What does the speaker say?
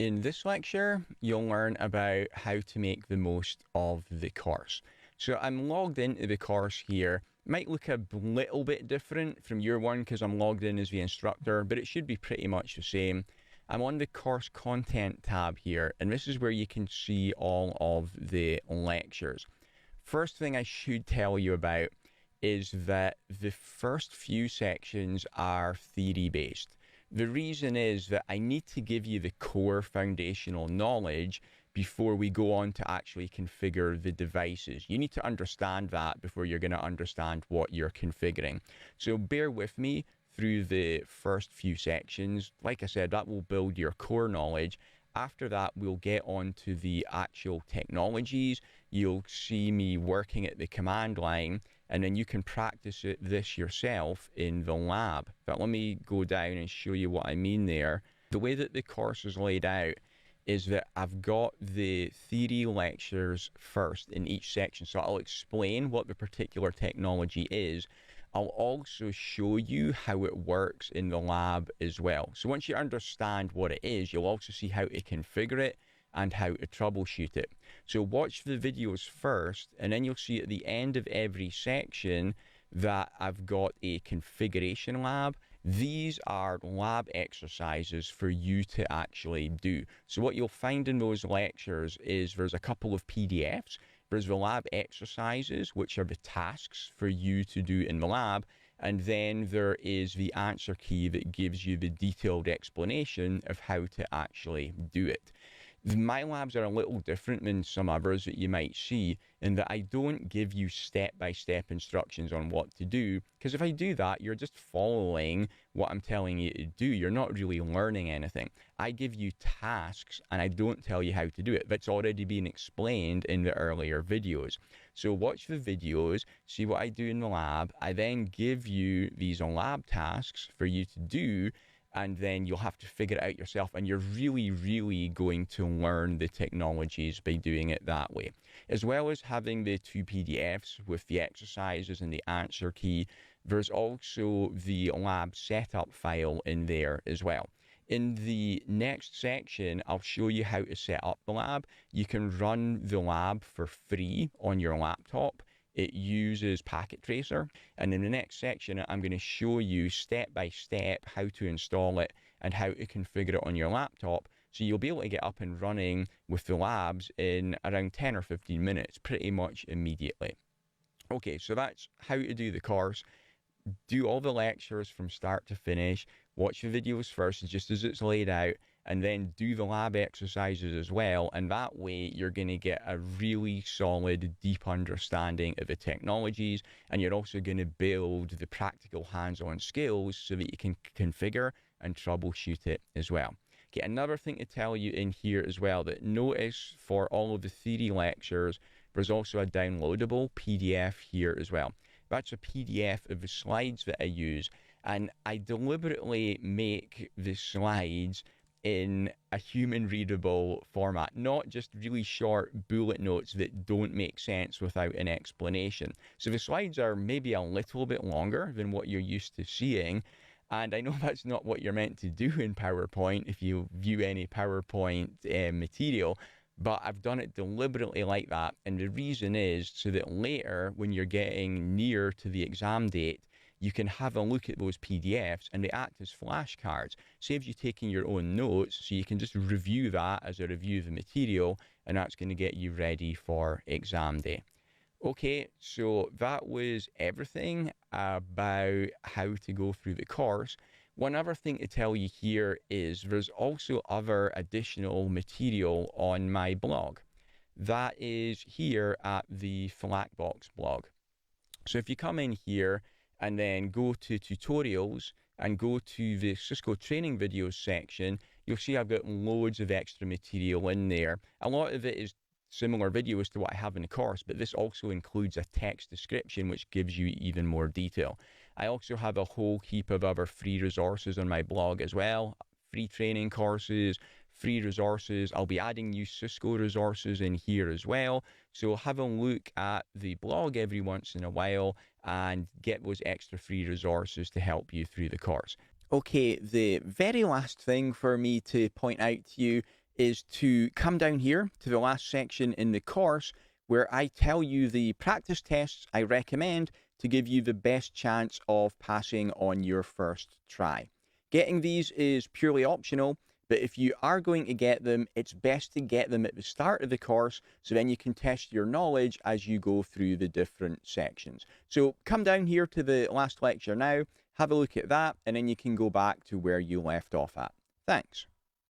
In this lecture, you'll learn about how to make the most of the course. So I'm logged into the course here. It might look a little bit different from your one because I'm logged in as the instructor, but it should be pretty much the same. I'm on the course content tab here, and this is where you can see all of the lectures. First thing I should tell you about is that the first few sections are theory based. The reason is that I need to give you the core foundational knowledge before we go on to actually configure the devices. You need to understand that before you're going to understand what you're configuring. So bear with me through the first few sections. Like I said, that will build your core knowledge. After that, we'll get on to the actual technologies. You'll see me working at the command line, and then you can practice this yourself in the lab. But let me go down and show you what I mean there. The way that the course is laid out is that I've got the theory lectures first in each section. So I'll explain what the particular technology is. I'll also show you how it works in the lab as well. So once you understand what it is, you'll also see how to configure it and how to troubleshoot it. So watch the videos first, and then you'll see at the end of every section that I've got a configuration lab. These are lab exercises for you to actually do. So what you'll find in those lectures is there's a couple of PDFs. There's the lab exercises, which are the tasks for you to do in the lab. And then there is the answer key that gives you the detailed explanation of how to actually do it. My labs are a little different than some others that you might see in that I don't give you step-by-step instructions on what to do, because if I do that, you're just following what I'm telling you to do. You're not really learning anything. I give you tasks and I don't tell you how to do it. That's already been explained in the earlier videos. So watch the videos, see what I do in the lab. I then give you these lab tasks for you to do, and then you'll have to figure it out yourself, and you're really going to learn the technologies by doing it that way. As well as having the two PDFs with the exercises and the answer key, there's also the lab setup file in there as well. In the next section, I'll show you how to set up the lab. You can run the lab for free on your laptop. It uses Packet Tracer, and in the next section I'm going to show you step by step how to install it and how to configure it on your laptop, so you'll be able to get up and running with the labs in around 10 or 15 minutes, pretty much immediately. Okay, so that's how to do the course. Do all the lectures from start to finish, watch the videos first just as it's laid out, and then do the lab exercises as well, and that way you're going to get a really solid, deep understanding of the technologies, and you're also going to build the practical hands-on skills so that you can configure and troubleshoot it as well. Okay, another thing to tell you in here as well, that notice for all of the theory lectures, there's also a downloadable PDF here as well. That's a PDF of the slides that I use, and I deliberately make the slides in a human readable format, not just really short bullet notes that don't make sense without an explanation. So the slides are maybe a little bit longer than what you're used to seeing, and I know that's not what you're meant to do in PowerPoint if you view any PowerPoint material, but I've done it deliberately like that, and the reason is so that later when you're getting near to the exam date, you can have a look at those PDFs and they act as flashcards. Saves you taking your own notes, so you can just review that as a review of the material, and that's going to get you ready for exam day. Okay, so that was everything about how to go through the course. One other thing to tell you here is there's also other additional material on my blog. That is here at the FLACBox blog. So if you come in here and then go to tutorials and go to the Cisco training videos section, you'll see I've got loads of extra material in there. A lot of it is similar videos to what I have in the course, but this also includes a text description which gives you even more detail. I also have a whole heap of other free resources on my blog as well, free training courses, free resources. I'll be adding new Cisco resources in here as well. So have a look at the blog every once in a while and get those extra free resources to help you through the course. Okay, the very last thing for me to point out to you is to come down here to the last section in the course where I tell you the practice tests I recommend to give you the best chance of passing on your first try. Getting these is purely optional, but if you are going to get them, it's best to get them at the start of the course so then you can test your knowledge as you go through the different sections. So come down here to the last lecture now, have a look at that, and then you can go back to where you left off at. Thanks.